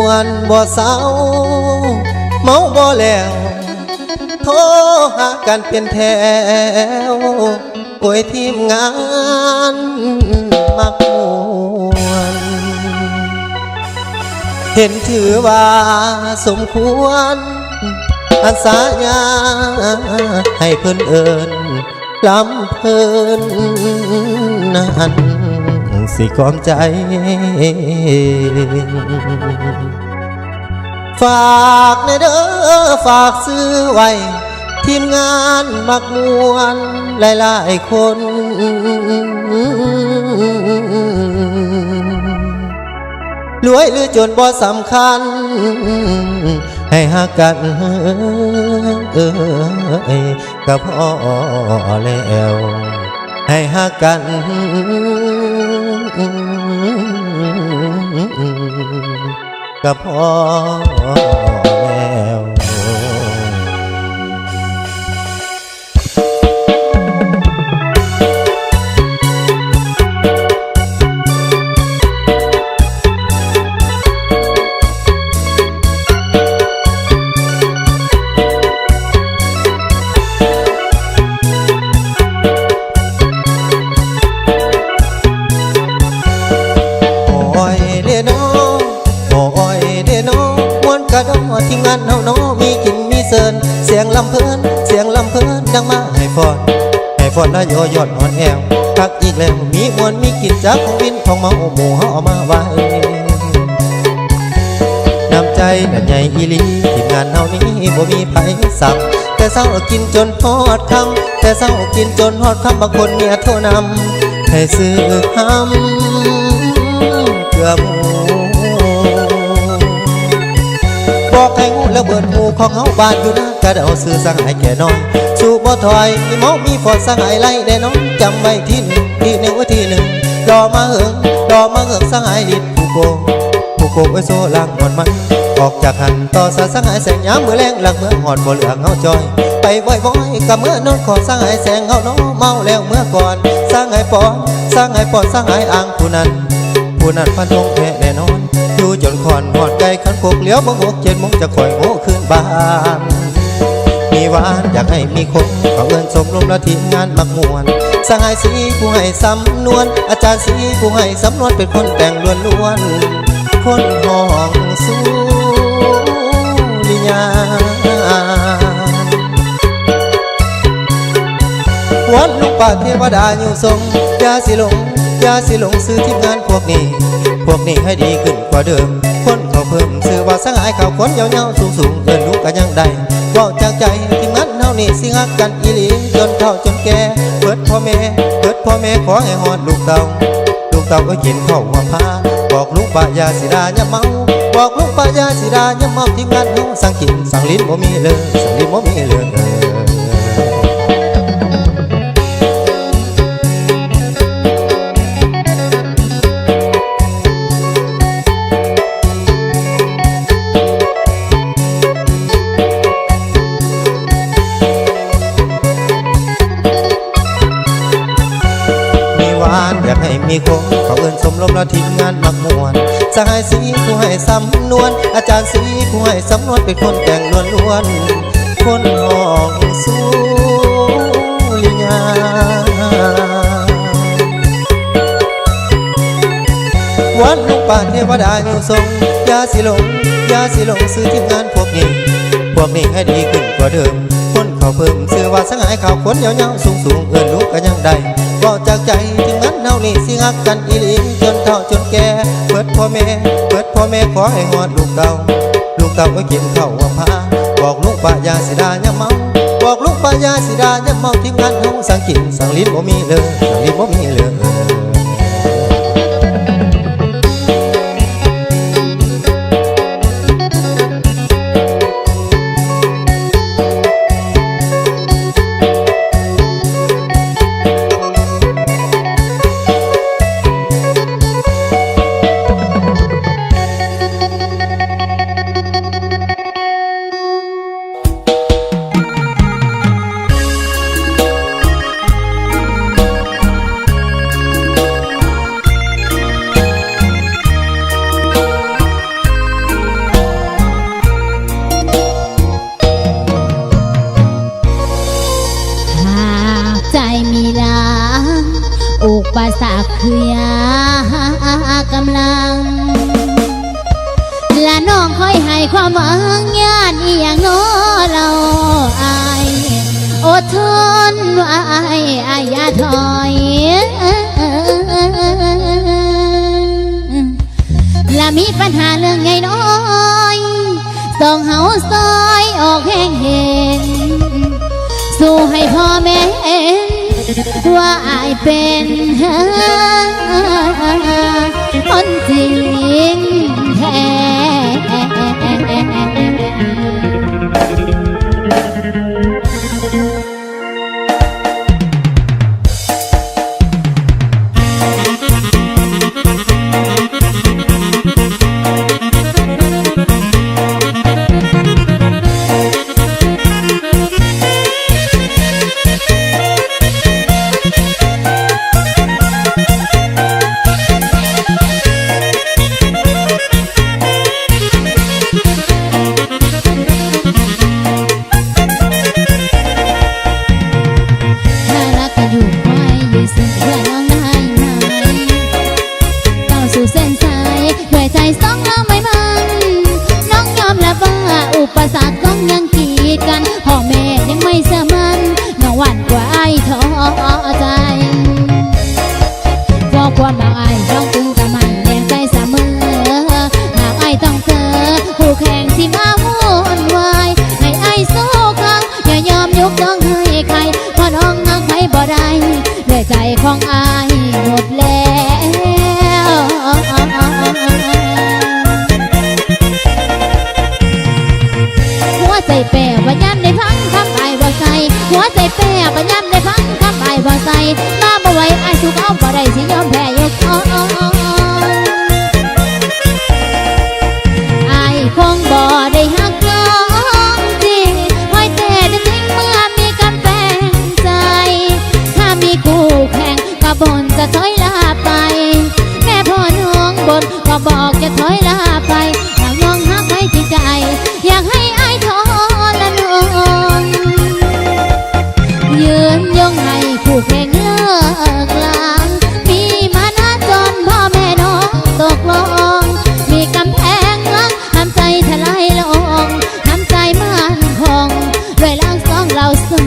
วนบ่เศร้าเมาบ่แล้วโทรหากันเป็นแถวโอ้ยทีมงานมักมวนเห็นถือว่าสมควรอันสาญาให้เพิ่นเอิญลำเพิ่นนั้นสิกอมใจฝากในเด้อฝากซื้อไว้ทีมงานมักมวนหลายๆคนรวยหรือจนบ่สำคัญให้หากันก็พอแล้วให้หากันก็พอแล้วทีมงานเฮาน้อมีกินมีเซินเสียงลำเพลินเสียงลำเพลินดังมาให้ฟอนและโยยอดอ่อนแอวทักอีกแล้วมีมวนมีกินจากของบินของเมาหมู่เฮาเอามาไว้น้ำใจนั่นใหญ่อีหลีทีมงานเฮานี้บ่มีไผสับแต่เศร้ากินจนฮอดคำแต่เศร้ากินจนฮอดคำบางคนเมียโทรนำให้ซื้อคำเกลือหมูบอกให้หูแล้วเบิดหูของเฮาบ้านอยู่นะกะเดาซื้อสั่งให้แก่น้องสู่บ่ถอยมีเมามีฟอดสั่งให้ไล่ได้น้องจำไว้ที่หนึ่งว่าที่หนึ่งรอมาเหิงสั่งให้ลิดผู้โกไว้โซล่างหอดมันออกจากหันต่อสั่งให้แสงย้ำมือแรงหลังเมื่อหอดบ่เหลือเฮาจอยไปบ่อยกับเมื่อนอนขอสั่งให้แสงเฮาน้อเมาแล้วเมื่อก่อนสั่งให้ปอนสั่งให้อ่างผู้นั้นพันธงแพ้แน่นอนอยู่จนขอนหอดไก่ขันโคกเลี้ยวบ่หก7 โมงจะคอยโง่ขึ้นบ้านมีหวานอยากให้มีคนขอเอิญสมรมและทีมงานมักมวนสหายสีผู้ให้สำนวนอาจารย์สีผู้ให้สำนวนเป็นคนแต่งล้วนคนห้องสุริยาวัดลูกป่าเทวดาอยู่ทรงยาสิหลงซื้อทีมงานพวกนี้ให้ดีขึ้นกว่าเดิมคนเขาเพิ่มซื้อว่าสังหายเขาคนเยาสูงเอิ้นลูกกันยังได้ว่าจากใจทีมงานเฮานี่สิฮักกันอีหลีจนเฒ่าจนแก่เบิดพ่อแม่ขอให้ฮอดลูกเต่าก็กินข้าวหัวพาบอกลูกป้ายาสิดาอย่าเมาบอกลูกป้ายาสิดาอย่าเมาทีมงานเฮาสั่งกินสั่งลิ้นบ่มีเลยอยากให้มีคงเขาเอิญสมรมและทีมงานมักมวนสหายสีผู้ให้สำนวนอาจารย์สีผู้ให้สำนวนเป็นคนแต่งล้วนคนห้องสุริยาวัดลูกป่าเทวดาอยู่ทรงยาสิหลงซื้อทีมงานพวกนี้ให้ดีขึ้นกว่าเดิมคนเขาเพิ่มซื้อว่าสังหายข่าวคนเยาสูงเอิญลูกก็ยังได้บอกจากใจถึงนั้นเฮานี่สิฮักกันอีหลีจนเฒ่าจนแก่เปิดพ่อแม่ขอให้ฮอดลูกเต่าก็กินข้าวหัวพาบอกลูกป้ายาสิดาอย่าเมาบอกลูกป้ายาสิดาอย่าเมาทีมงานเฮาสั่งกินสั่งลิ้นบ่มีเลย ยให้ความหวังญาติอีอย่างน้อเราอายอดทนไว้อย่าถอยและมีปัญหาเรื่องใหญ่น้อยต้องเฮาซอยออกแห่งเห็นสู้ให้พ่อแม่เห็นว่าอายเป็นคนจริงแท้ของอายหมดแล้วหัวใจแปรว่าย้ำได้พังคำอายบ่ใส่หัวใจแปรว่าย้ำได้พังคำอายบ่ใส่มาบ่ไหวอายสู้เอาบ่ได้สิยอมแพ้ยกอายคงบ่ได้ฮักน้องจริงไว้แต่จะทิ้งเมื่อมีการแปลงใจถ้ามีคู่แข่งบนจะถอยลาไปแม่พ่อน้องบนก็บอกจะถอยลาไปหากน้องหักให้จริงใจอยากให้อายทรนงยืนยงให้ผู้แข่งเลิกลางมีมานะจนพ่อแม่น้องตกลงมีกำแพงลังทำใจทลายลงทำใจมั่นคงด้วยรักสองเราสอง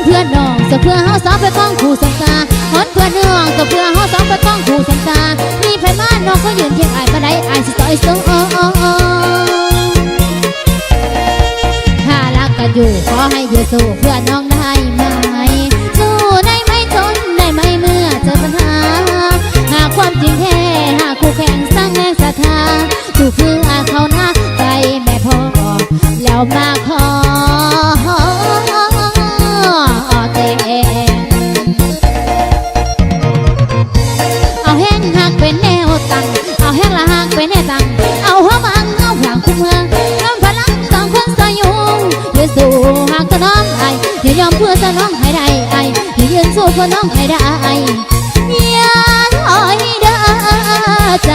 เพื่อนน้องจะเพื่อเฮาสองไปต้องคู่สังตาฮอนเพื่อนน้องจะเพื่อเฮาสองไปต้องคู่สังตามีไผมาน้องก็ยืนเคียงอายบ่ได้อายสิซอยสูงถ้ารักกันอยู่ขอให้ยืนสู้เพื่อน้องได้ไหมสู้ได้ไหมทนได้ไหมเมื่อเจอปัญหาหากความจริงแท้หากคู่แข่งสร้างแรงศรัทธาสู้เพื่อเขาหน้าใจแม่พ่อแล้วมาขอเอาแห้งหักเป็นแนวตั้งเอาแห้งละหักเป็นแนวตั้งเอาหัวมังเอาหลังคุ้มเมืองรวมพลังสองคนสายุงยืนสู้หักตัวน้องไออย่ายอมเพื่อตัวน้องให้ได้ไออย่ายืนสู้เพื่อน้องให้ได้อย่าถอยเด้อใจ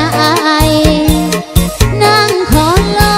นั่งขอรอ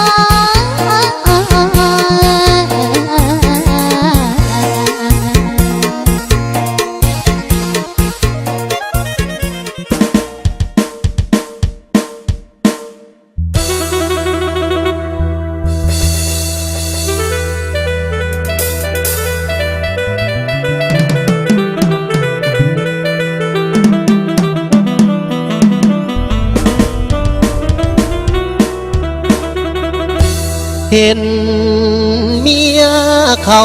เห็นเมียเขา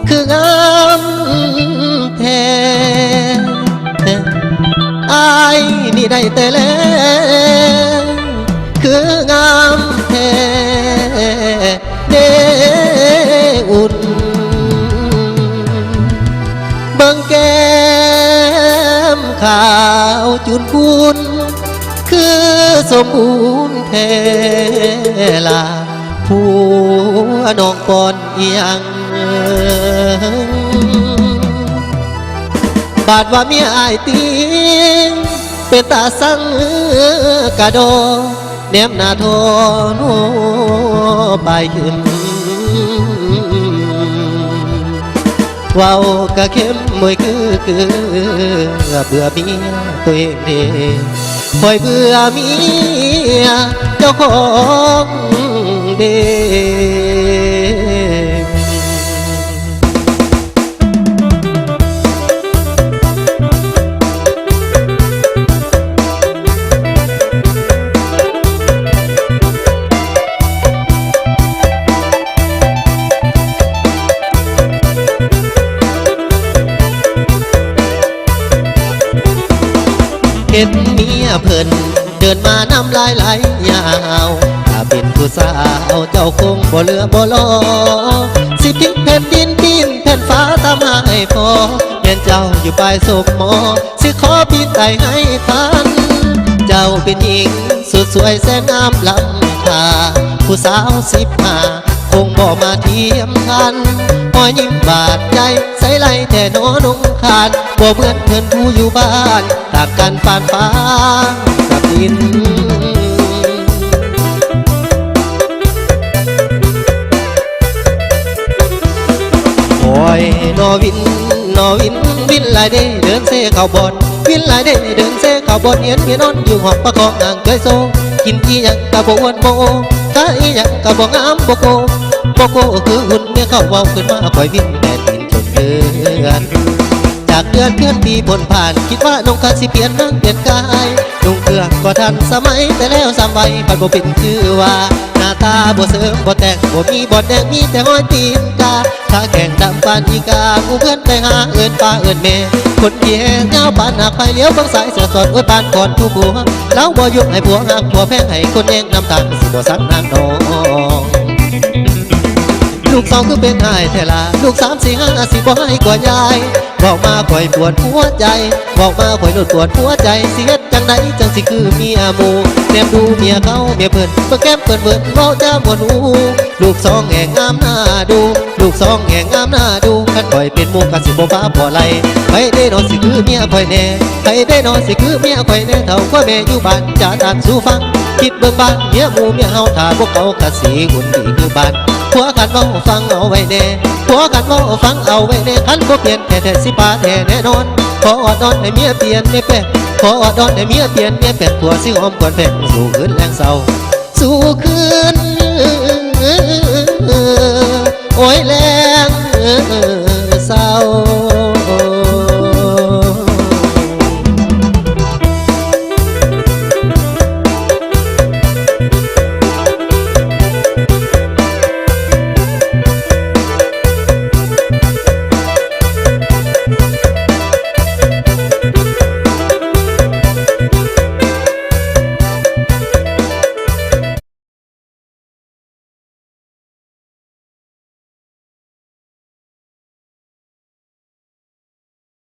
คืองามแท้อายนี่ได้แต่แล้วคืองามแท้เดอุ่นเบิ่งแก้มขาวจุนพูนคือสมบูรณ์แท้ลาผัวน้องก่อนเอียงบาดว่าเมียอายตีเป็นตาสังกะโดแนมหน้าทอนไปขึ้น ว้าวกะเข้มมวยคือเบื่อเมียตัวเองเด้คอยเบื่อเมียเจ้าของเด้ เห็นเมียเพิ่นเดินมาน้ำลายไหลยาวถ้าเป็นผู้สาวเจ้าคงบ่เหลือบ่รอสิทิ้งแผ่นดินดินแผ่นฟ้าทำให้พอแม่นเจ้าอยู่ปลายศพหมอสิขอบินไตให้ทันเจ้าเป็นหญิงสุดสวยแสนงามล้ำค่าผู้สาว15คงบ่มาเทียมทันพอยิ้มบาดใจใส่ไหลแต่นอนุ่งขาดบ่เหมือนเพื่อนผู้อยู่บ้านต่างกันปานฟ้ากับดินโอ้ยนอวินวินหลายเด้เดินเซ่เข้าบอนวินหลายเด้เดินเซ่เข้าบอนเห็นเมียนอนอยู่ห้องประกอบนางเคยโซกินอีหยังกะบ่อ้วนบ่โอถ้าอีหยังกะบ่งามบ่โกคือหุ่นเมียเข้าเว้าขึ้นมาปล่อยวินแดนดินจนเดือนจากเดือนเพื่อนปีผลผ่านคิดว่าน้องคันสิเปลี่ยนนั่งเปลี่ยนกายนุ่งเครื่องก็ทันสมัยแต่แล้วสามใบปัดบ่เป็นคือว่าหน้าตาบ่เสริมบ่แต่งบ่มีบ่แดงมีแต่ห้อยตีนกาถ้าแข่งดำปานอีกากูเพื่อนไปหาเอิ้นป้าเอิ้นแม่คนเดียวเงาปานหักไฟเลี้ยวบางสายเสือสอดอวยปานก่อนทุกหัวแล้วบ่ยุบให้ผัวหักผัวแพงให้คนแย่งน้ำตาสิบ่สักนางน้องลูกสองคือเป็นนายแต่ละลูก3 4 5สิบ่ให้กว่ายายบอกมาข่อยปวดหัวใจบอกมาข่อยหลุดปวดหัวใจเสียจังไหนจังสิคือเมียหมูแนมดูเมียเขาเมียเพิ่นเมื่อแก้มเพิ่นเว้าจ้าบ่หูลูกสองแห่งงามหน้าดูลูกสองแห่งงามหน้าดูคันข่อยเป็นหมูกันสิบ่ฟ้าบ่ไหลไปได้นอนสิคือเมียข่อยแน่ไปได้นอนสิคือเมียข่อยแน่เท่าว่าแม่อยู่บ้านจะตามสู่ฟังคิดเบิ่งบ้านเมียหมูเมียเฮาถ้าพวกเขากะสิหุ่นดีคือบ้านผัวกันเว้าฟังเอาไว้แน่ผัวกันเว้าฟังเอาไว้แน่คันบ่เปลี่ยนแท้สิปาแท้แน่นอนขออดนอนให้เมียเปลี่ยนไม่แปลขออดนอนให้เมียเปลี่ยนไม่แปลผัวสิหอมก่อนแปลสู่คืนแรงเศร้าสู่คืนโอ้ยแรง